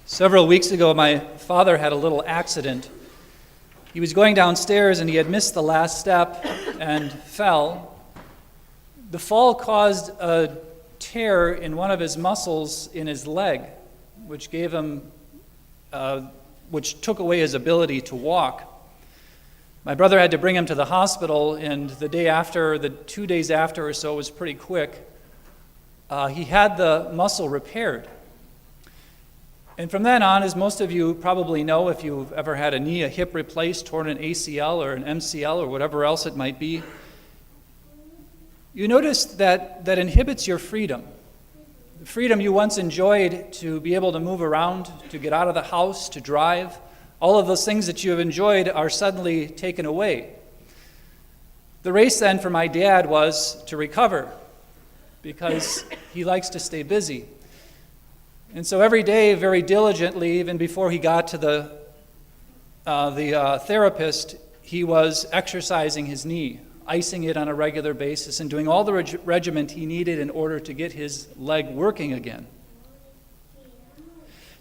Several weeks ago, my father had a little accident. He was going downstairs and he had missed the last step and fell. The fall caused a tear in one of his muscles in his leg, which took away his ability to walk. My brother had to bring him to the hospital, and the 2 days after or so was pretty quick. He had the muscle repaired. And from then on, as most of you probably know, if you've ever had a hip replaced, torn an ACL or an MCL or whatever else it might be, you notice that inhibits your freedom. The freedom you once enjoyed to be able to move around, to get out of the house, to drive, all of those things that you have enjoyed are suddenly taken away. The race then for my dad was to recover, because he likes to stay busy. And so every day, very diligently, even before he got to the therapist, he was exercising his knee, icing it on a regular basis, and doing all the regimen he needed in order to get his leg working again.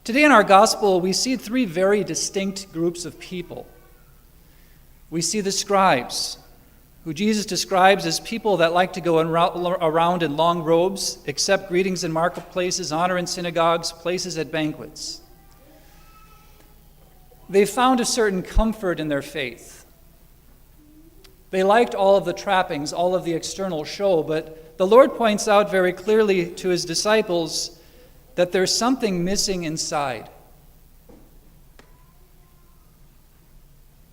Today in our gospel, we see three very distinct groups of people. We see the scribes, who Jesus describes as people that like to go around in long robes, accept greetings in marketplaces, honor in synagogues, places at banquets. They found a certain comfort in their faith. They liked all of the trappings, all of the external show, but the Lord points out very clearly to his disciples that there's something missing inside.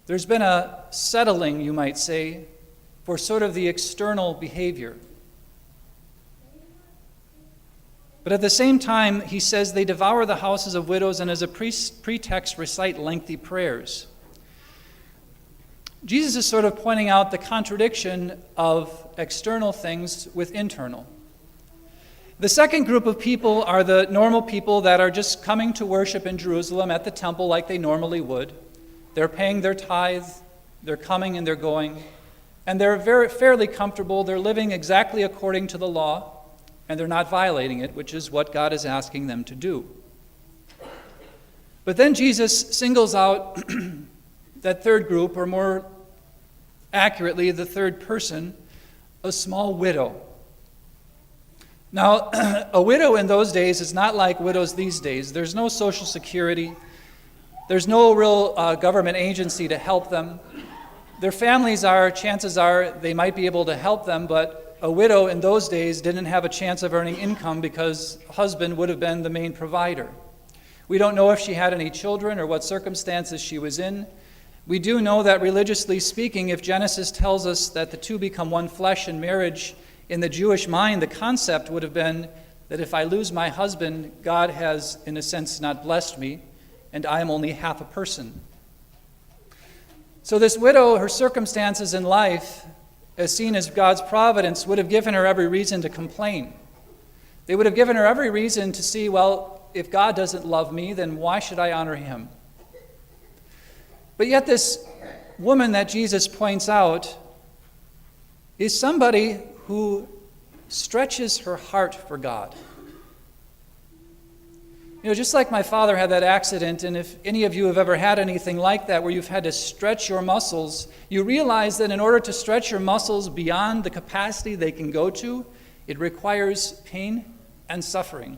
There's been a settling, you might say, for sort of the external behavior. But at the same time, he says they devour the houses of widows and as a pretext recite lengthy prayers. Jesus is sort of pointing out the contradiction of external things with internal. The second group of people are the normal people that are just coming to worship in Jerusalem at the temple like they normally would. They're paying their tithe, they're coming and they're going. And they're fairly comfortable. They're living exactly according to the law, and they're not violating it, which is what God is asking them to do. But then Jesus singles out that third group, or more accurately, the third person, a small widow. Now, a widow in those days is not like widows these days. There's no Social Security. There's no real government agency to help them. Their families chances are, they might be able to help them, but a widow in those days didn't have a chance of earning income because a husband would have been the main provider. We don't know if she had any children or what circumstances she was in. We do know that religiously speaking, if Genesis tells us that the two become one flesh in marriage, in the Jewish mind, the concept would have been that if I lose my husband, God has, in a sense, not blessed me, and I am only half a person. So this widow, her circumstances in life, as seen as God's providence, would have given her every reason to complain. They would have given her every reason to see, well, if God doesn't love me, then why should I honor him? But yet this woman that Jesus points out is somebody who stretches her heart for God. Just like my father had that accident, and if any of you have ever had anything like that where you've had to stretch your muscles, you realize that in order to stretch your muscles beyond the capacity they can go to, it requires pain and suffering.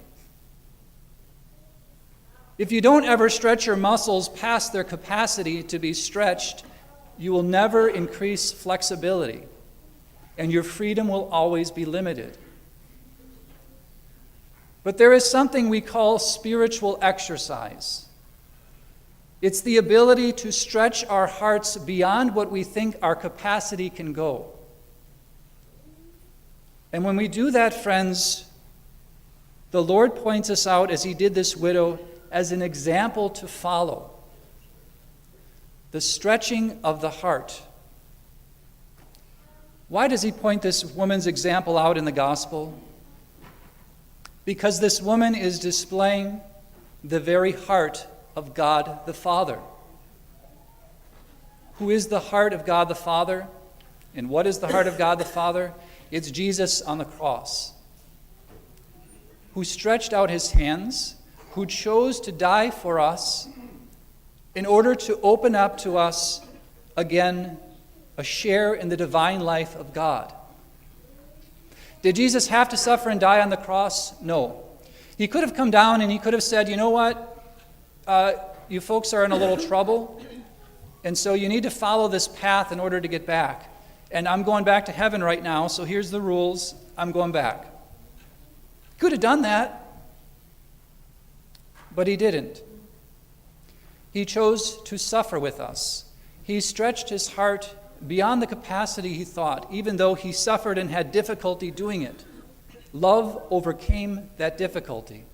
If you don't ever stretch your muscles past their capacity to be stretched, you will never increase flexibility, and your freedom will always be limited. But there is something we call spiritual exercise. It's the ability to stretch our hearts beyond what we think our capacity can go. And when we do that, friends, the Lord points us out, as he did this widow, as an example to follow. The stretching of the heart. Why does he point this woman's example out in the gospel? Because this woman is displaying the very heart of God the Father. Who is the heart of God the Father? And what is the heart of God the Father? It's Jesus on the cross, who stretched out his hands, who chose to die for us in order to open up to us again a share in the divine life of God. Did Jesus have to suffer and die on the cross? No. He could have come down and he could have said, you know what, you folks are in a little trouble, and so you need to follow this path in order to get back. And I'm going back to heaven right now, so here's the rules. I'm going back. He could have done that, but he didn't. He chose to suffer with us. He stretched his heart beyond the capacity he thought, even though he suffered and had difficulty doing it. Love overcame that difficulty.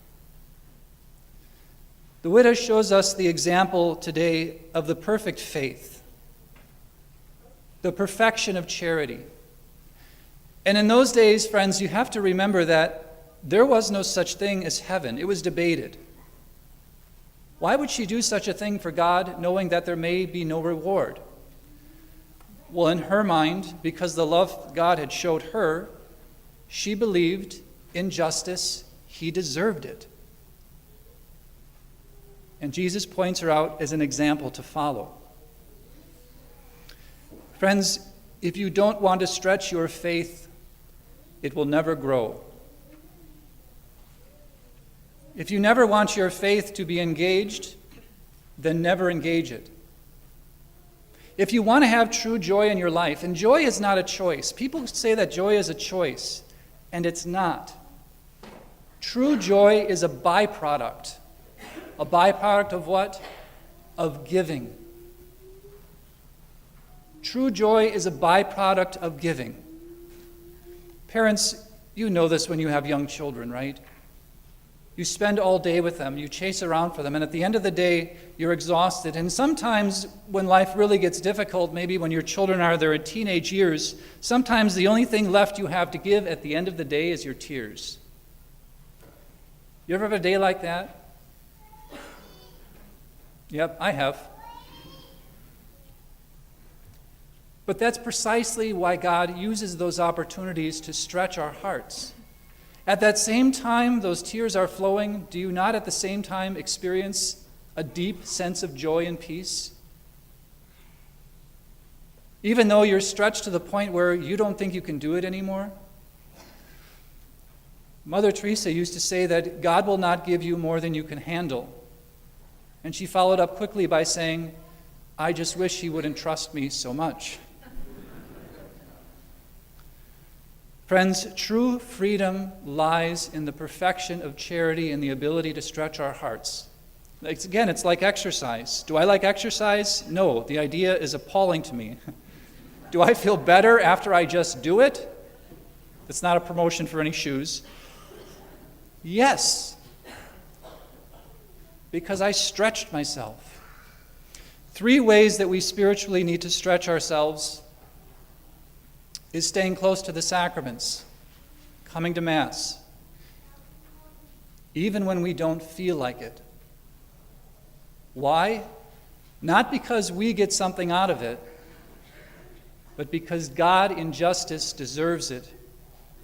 The widow shows us the example today of the perfect faith, the perfection of charity. And in those days, friends, you have to remember that there was no such thing as heaven. It was debated. Why would she do such a thing for God, knowing that there may be no reward? Well, in her mind, because the love God had showed her, she believed in justice, he deserved it. And Jesus points her out as an example to follow. Friends, if you don't want to stretch your faith, it will never grow. If you never want your faith to be engaged, then never engage it. If you want to have true joy in your life, and joy is not a choice. People say that joy is a choice, and it's not. True joy is a byproduct. A byproduct of what? Of giving. True joy is a byproduct of giving. Parents, you know this when you have young children, right? You spend all day with them, you chase around for them, and at the end of the day, you're exhausted. And sometimes when life really gets difficult, maybe when your children are their teenage years, sometimes the only thing left you have to give at the end of the day is your tears. You ever have a day like that? Yep, I have. But that's precisely why God uses those opportunities to stretch our hearts. At that same time those tears are flowing, do you not at the same time experience a deep sense of joy and peace? Even though you're stretched to the point where you don't think you can do it anymore? Mother Teresa used to say that God will not give you more than you can handle. And she followed up quickly by saying, I just wish he wouldn't trust me so much. Friends, true freedom lies in the perfection of charity and the ability to stretch our hearts. Again, it's like exercise. Do I like exercise? No, the idea is appalling to me. Do I feel better after I just do it? It's not a promotion for any shoes. Yes, because I stretched myself. 3 ways that we spiritually need to stretch ourselves is staying close to the sacraments, coming to Mass, even when we don't feel like it. Why? Not because we get something out of it, but because God in justice deserves it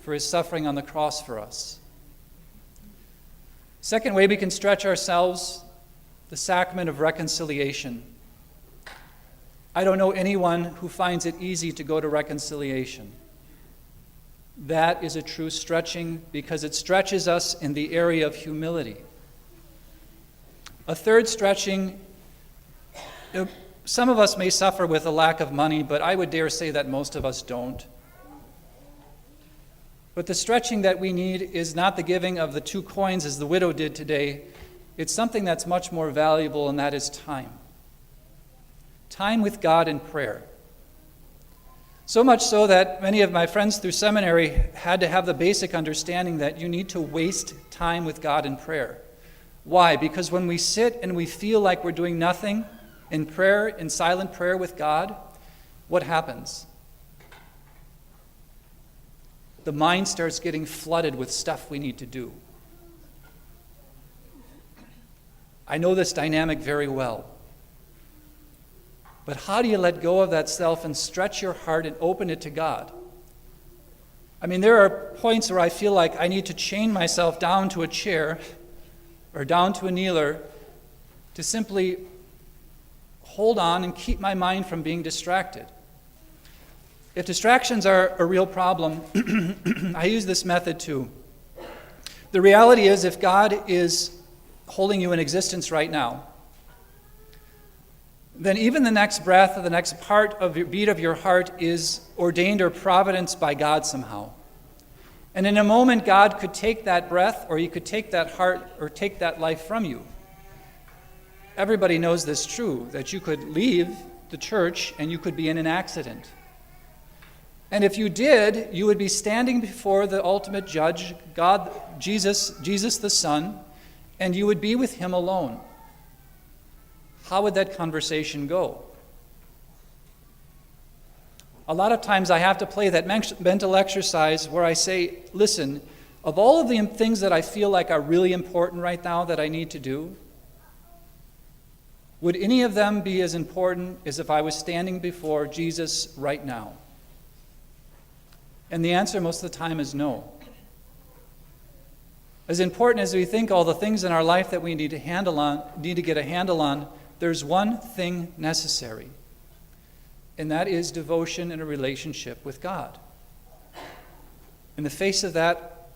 for his suffering on the cross for us. Second way we can stretch ourselves, the sacrament of reconciliation. I don't know anyone who finds it easy to go to reconciliation. That is a true stretching because it stretches us in the area of humility. A third stretching, some of us may suffer with a lack of money, but I would dare say that most of us don't. But the stretching that we need is not the giving of the 2 coins as the widow did today. It's something that's much more valuable, and that is time. Time with God in prayer. So much so that many of my friends through seminary had to have the basic understanding that you need to waste time with God in prayer. Why? Because when we sit and we feel like we're doing nothing in prayer, in silent prayer with God, what happens? The mind starts getting flooded with stuff we need to do. I know this dynamic very well. But how do you let go of that self and stretch your heart and open it to God? I mean, there are points where I feel like I need to chain myself down to a chair, or down to a kneeler to simply hold on and keep my mind from being distracted. If distractions are a real problem, I use this method too. The reality is, if God is holding you in existence right now, then even the next breath or the next part of your beat of your heart is ordained or providence by God somehow. And in a moment, God could take that breath, or he could take that heart, or take that life from you. Everybody knows this true, that you could leave the church and you could be in an accident. And if you did, you would be standing before the ultimate judge, God, Jesus the Son, and you would be with him alone. How would that conversation go? A lot of times I have to play that mental exercise where I say, listen, of all of the things that I feel like are really important right now that I need to do, would any of them be as important as if I was standing before Jesus right now? And the answer most of the time is no. As important as we think all the things in our life that we need to get a handle on, there's one thing necessary, and that is devotion and a relationship with God. In the face of that,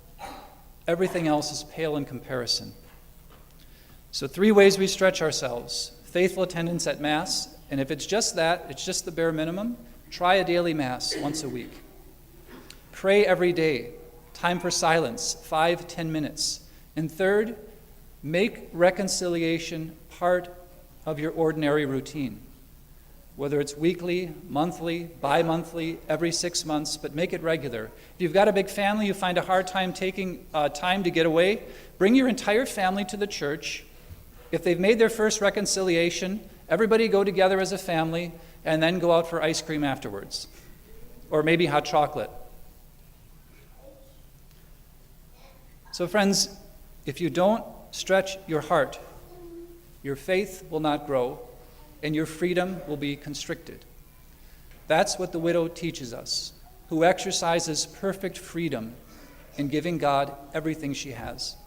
everything else is pale in comparison. So 3 ways we stretch ourselves: faithful attendance at Mass, and if it's just that, it's just the bare minimum, try a daily Mass once a week. Pray every day, time for silence, 5-10 minutes. And third, make reconciliation part of your ordinary routine, whether it's weekly, monthly, bi-monthly, every 6 months, but make it regular. If you've got a big family, you find a hard time taking time to get away, bring your entire family to the church. If they've made their first reconciliation, everybody go together as a family and then go out for ice cream afterwards, or maybe hot chocolate. So friends, if you don't stretch your heart, your faith will not grow, and your freedom will be constricted. That's what the widow teaches us, who exercises perfect freedom in giving God everything she has.